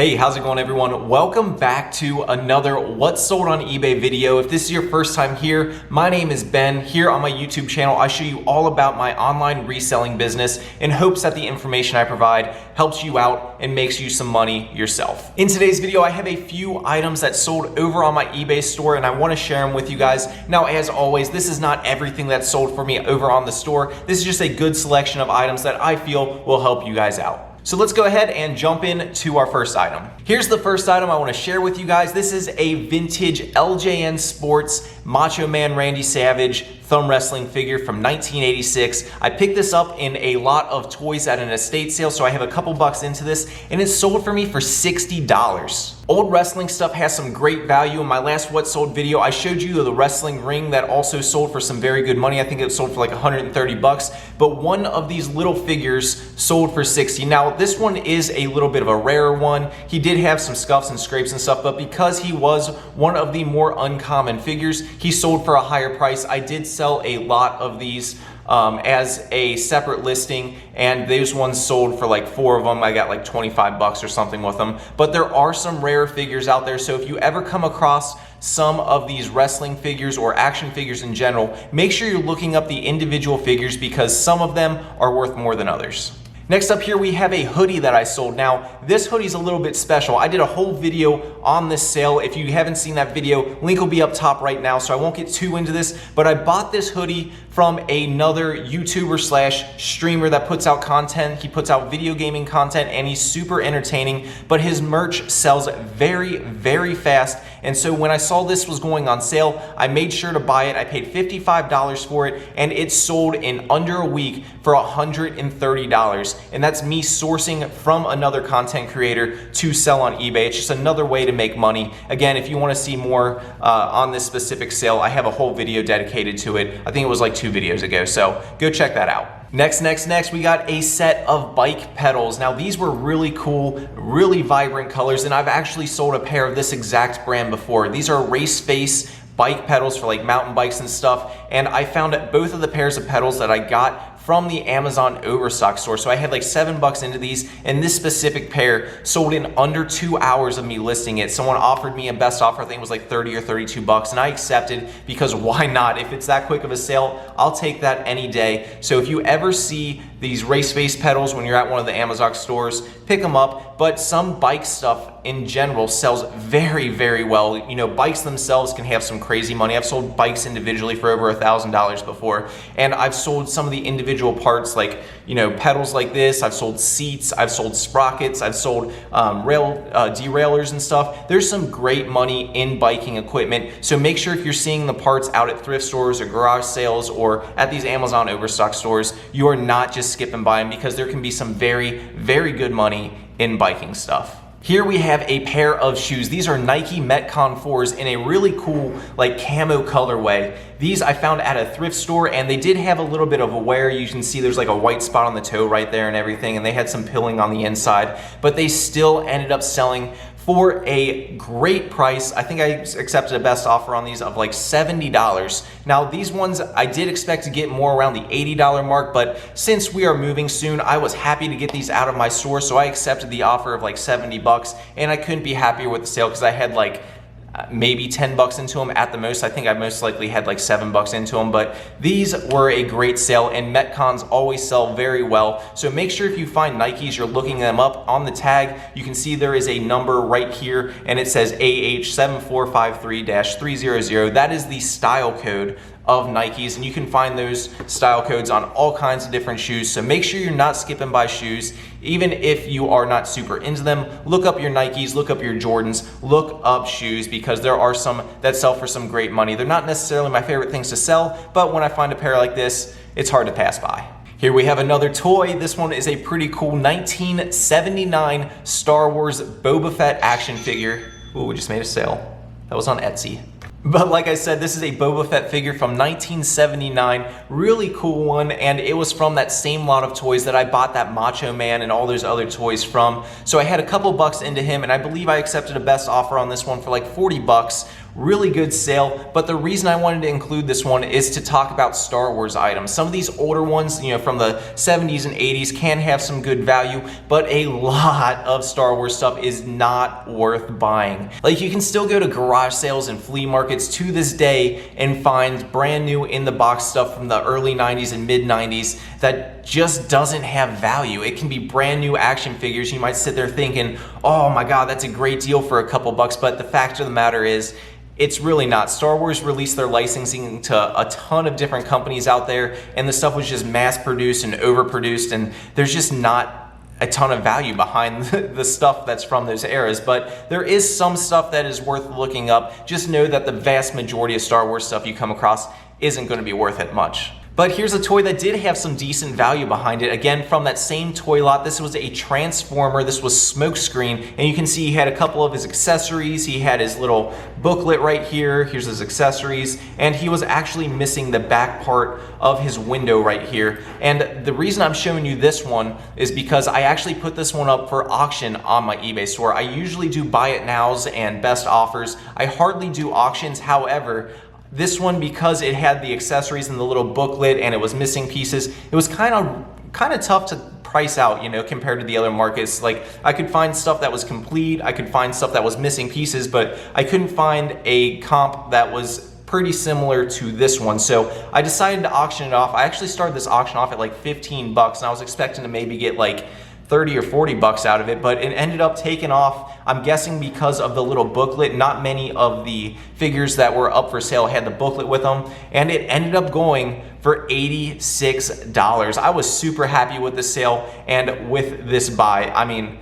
Hey, how's it going everyone? Welcome back to another What's Sold on eBay video. If this is your first time here, my name is Ben. Here on my YouTube channel, I show you all about my online reselling business in hopes that the information I provide helps you out and makes you some money yourself. In today's video, I have a few items that sold over on my eBay store and I want to share them with you guys. Now, as always, this is not everything that's sold for me over on the store. This is just a good selection of items that I feel will help you guys out. So let's go ahead and jump into our first item. Here's the first item I want to share with you guys. This is a vintage LJN Sports Macho Man Randy Savage thumb wrestling figure from 1986. I picked this up in a lot of toys at an estate sale, so I have a couple bucks into this, and it sold for me for $60. Old wrestling stuff has some great value. In my last What Sold video, I showed you the wrestling ring that also sold for some very good money. I think it sold for like 130 bucks, but one of these little figures sold for 60. Now, this one is a little bit of a rarer one. He did have some scuffs and scrapes and stuff, but because he was one of the more uncommon figures, he sold for a higher price. I did sell a lot of these as a separate listing, and those ones sold for like 4 of them. I got like 25 bucks or something with them, but there are some rare figures out there. So if you ever come across some of these wrestling figures or action figures in general, make sure you're looking up the individual figures because some of them are worth more than others. Next up here, we have a hoodie that I sold. Now, this hoodie's a little bit special. I did a whole video on this sale. If you haven't seen that video, link will be up top right now, so I won't get too into this, but I bought this hoodie from another YouTuber slash streamer that puts out content. He puts out video gaming content and he's super entertaining, but his merch sells very, very fast. And so when I saw this was going on sale, I made sure to buy it. I paid $55 for it and it sold in under a week for $130. And that's me sourcing from another content creator to sell on eBay. It's just another way to make money. Again, if you want to see more on this specific sale, I have a whole video dedicated to it. I think it was like 2 videos ago, so go check that out. Next, we got a set of bike pedals. Now, these were really cool, really vibrant colors, and I've actually sold a pair of this exact brand before. These are race face bike pedals for like mountain bikes and stuff, and I found both of the pairs of pedals that I got from the Amazon Overstock store. So I had like 7 bucks into these, and this specific pair sold in under 2 hours of me listing it. Someone offered me a best offer, I think it was like 30 or 32 bucks, and I accepted because why not? If it's that quick of a sale, I'll take that any day. So if you ever see these race face pedals when you're at one of the Amazon stores, pick them up. But some bike stuff in general sells very, very well. You know, bikes themselves can have some crazy money. I've sold bikes individually for over $1,000 before, and I've sold some of the individual parts like, you know, pedals like this. I've sold seats, I've sold sprockets, I've sold derailleurs and stuff. There's some great money in biking equipment. So make sure if you're seeing the parts out at thrift stores or garage sales or at these Amazon Overstock stores, you are not just skipping by them because there can be some very, very good money in biking stuff. Here we have a pair of shoes. These are Nike Metcon 4s in a really cool like camo colorway. These I found at a thrift store and they did have a little bit of a wear. You can see there's like a white spot on the toe right there and everything, and they had some pilling on the inside, but they still ended up selling for a great price. I think I accepted a best offer on these of like $70. Now, these ones I did expect to get more around the $80 mark, but since we are moving soon, I was happy to get these out of my store, so I accepted the offer of like 70 bucks, and I couldn't be happier with the sale because I had like maybe 10 bucks into them at the most. I think I most likely had like 7 bucks into them, but these were a great sale, and Metcons always sell very well. So make sure if you find Nikes, you're looking them up. On the tag, you can see there is a number right here and it says AH7453-300. That is the style code of Nikes, and you can find those style codes on all kinds of different shoes. So make sure you're not skipping by shoes. Even if you are not super into them, look up your Nikes, look up your Jordans, look up shoes, because there are some that sell for some great money. They're not necessarily my favorite things to sell, but when I find a pair like this, it's hard to pass by. Here we have another toy. This one is a pretty cool 1979 Star Wars Boba Fett action figure. Ooh, we just made a sale. That was on Etsy. But like I said, this is a Boba Fett figure from 1979, really cool one, and it was from that same lot of toys that I bought that Macho Man and all those other toys from. So I had a couple bucks into him, and I believe I accepted a best offer on this one for like 40 bucks. Really good sale, but the reason I wanted to include this one is to talk about Star Wars items. Some of these older ones, from the 70s and 80s can have some good value, but a lot of Star Wars stuff is not worth buying. Like, you can still go to garage sales and flea markets to this day and find brand new in the box stuff from the early 90s and mid 90s that just doesn't have value. It can be brand new action figures. You might sit there thinking, oh my God, that's a great deal for a couple bucks, but the fact of the matter is, it's really not. Star Wars released their licensing to a ton of different companies out there, and the stuff was just mass produced and overproduced, and there's just not a ton of value behind the stuff that's from those eras. But there is some stuff that is worth looking up. Just know that the vast majority of Star Wars stuff you come across isn't going to be worth it much. But here's a toy that did have some decent value behind it. Again, from that same toy lot, this was a Transformer. This was Smokescreen, and you can see he had a couple of his accessories. He had his little booklet right here. Here's his accessories, and he was actually missing the back part of his window right here. And the reason I'm showing you this one is because I actually put this one up for auction on my eBay store. I usually do buy it nows and best offers. I hardly do auctions. However, this one, because it had the accessories and the little booklet and it was missing pieces, it was kind of tough to price out, compared to the other markets. Like, I could find stuff that was complete, I could find stuff that was missing pieces, but I couldn't find a comp that was pretty similar to this one. So I decided to auction it off. I actually started this auction off at like 15 bucks, and I was expecting to maybe get like 30 or 40 bucks out of it, but it ended up taking off. I'm guessing because of the little booklet. Not many of the figures that were up for sale had the booklet with them, and it ended up going for $86. I was super happy with the sale and with this buy. I mean,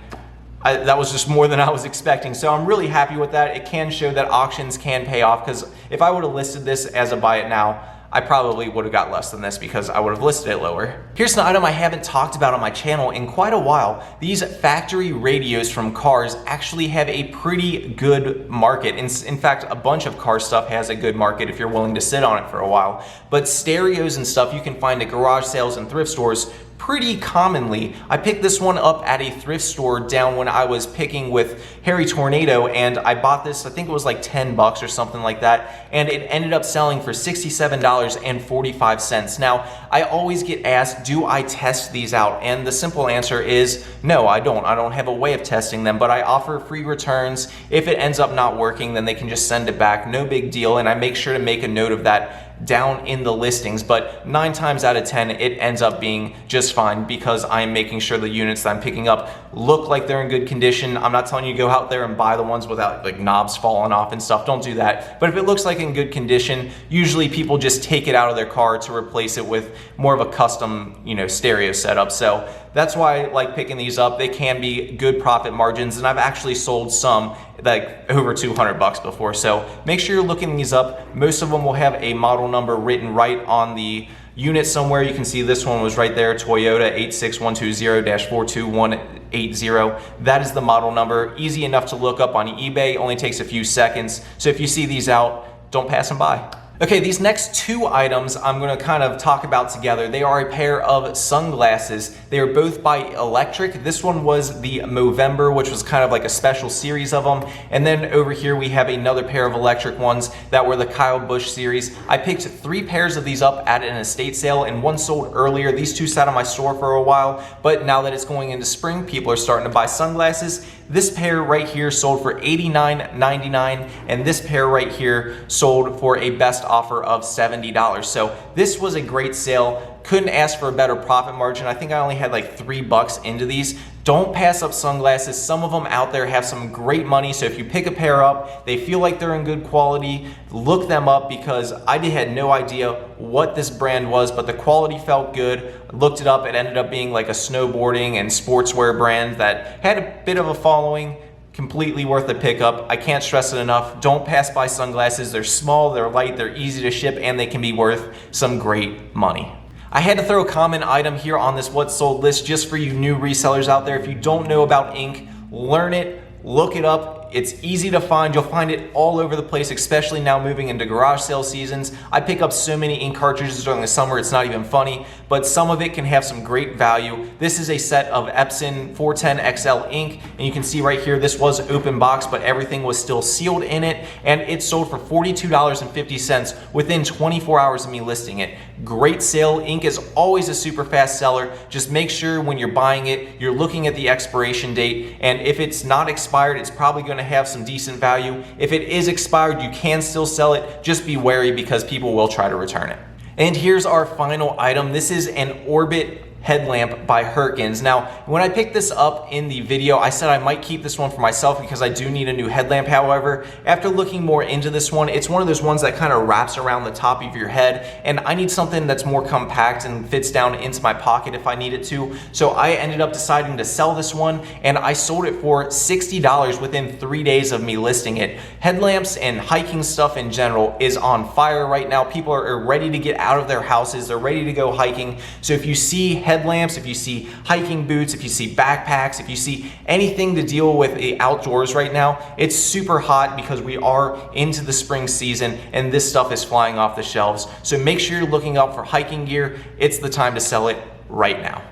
that was just more than I was expecting. So I'm really happy with that. It can show that auctions can pay off, because if I would have listed this as a buy it now, I probably would have got less than this because I would have listed it lower. Here's an item I haven't talked about on my channel in quite a while. These factory radios from cars actually have a pretty good market. In fact, a bunch of car stuff has a good market if you're willing to sit on it for a while. But stereos and stuff you can find at garage sales and thrift stores pretty commonly. I picked this one up at a thrift store down when I was picking with Harry Tornado, and I bought this, I think it was like 10 bucks or something like that, and it ended up selling for $67.45. Now, I always get asked, do I test these out? And the simple answer is no, I don't. I don't have a way of testing them, but I offer free returns. If it ends up not working, then they can just send it back, no big deal, and I make sure to make a note of that down in the listings. But 9 times out of 10 it ends up being just fine, because I'm making sure the units that I'm picking up look like they're in good condition. I'm not telling you to go out there and buy the ones without like knobs falling off and stuff. Don't do that. But if it looks like in good condition, usually people just take it out of their car to replace it with more of a custom stereo setup. So that's why I like picking these up. They can be good profit margins, and I've actually sold some like over 200 bucks before. So make sure you're looking these up. Most of them will have a model number written right on the unit somewhere. You can see this one was right there, Toyota 86120-42180. That is the model number. Easy enough to look up on eBay, only takes a few seconds. So if you see these out, don't pass them by. Okay, these next 2 items I'm going to kind of talk about together. They are a pair of sunglasses. They are both by Electric. This one was the Movember, which was kind of like a special series of them. And then over here we have another pair of Electric ones that were the Kyle Busch series. I picked 3 pairs of these up at an estate sale, and one sold earlier. These 2 sat on my store for a while, but now that it's going into spring, people are starting to buy sunglasses. This pair right here sold for $89.99, and this pair right here sold for a best offer of $70. So this was a great sale. Couldn't ask for a better profit margin. I think I only had like $3 into these. Don't pass up sunglasses. Some of them out there have some great money. So if you pick a pair up, they feel like they're in good quality, look them up, because I had no idea what this brand was, but the quality felt good. I looked it up. It ended up being like a snowboarding and sportswear brand that had a bit of a following. Completely worth the pickup. I can't stress it enough. Don't pass by sunglasses. They're small, they're light, they're easy to ship, and they can be worth some great money. I had to throw a common item here on this What Sold list just for you new resellers out there. If you don't know about ink, learn it look it up. It's easy to find. You'll find it all over the place, especially now moving into garage sale seasons. I pick up so many ink cartridges during the summer, it's not even funny, but some of it can have some great value. This is a set of Epson 410 XL ink, and you can see right here, this was open box, but everything was still sealed in it, and it sold for $42.50 within 24 hours of me listing it. Great sale. Ink is always a super fast seller. Just make sure when you're buying it, you're looking at the expiration date, and if it's not expired, it's probably going to have some decent value. If it is expired, you can still sell it. Just be wary because people will try to return it. And here's our final item. This is an Orbit headlamp by Herkins. Now, when I picked this up in the video, I said I might keep this one for myself because I do need a new headlamp. However, after looking more into this one, it's one of those ones that kind of wraps around the top of your head, and I need something that's more compact and fits down into my pocket if I need it to. So I ended up deciding to sell this one, and I sold it for $60 within 3 days of me listing it. Headlamps and hiking stuff in general is on fire right now. People are ready to get out of their houses. They're ready to go hiking. So if you see headlamps, if you see hiking boots, if you see backpacks, if you see anything to deal with the outdoors right now, it's super hot because we are into the spring season and this stuff is flying off the shelves. So make sure you're looking out for hiking gear. It's the time to sell it right now.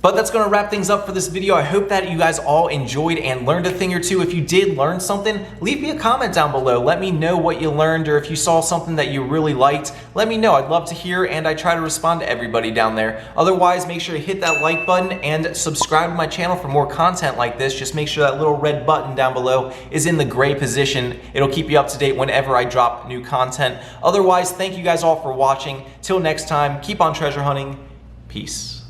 But that's gonna wrap things up for this video. I hope that you guys all enjoyed and learned a thing or two. If you did learn something, leave me a comment down below. Let me know what you learned, or if you saw something that you really liked, let me know. I'd love to hear, and I try to respond to everybody down there. Otherwise, make sure to hit that like button and subscribe to my channel for more content like this. Just make sure that little red button down below is in the gray position. It'll keep you up to date whenever I drop new content. Otherwise, thank you guys all for watching. Till next time, keep on treasure hunting. Peace.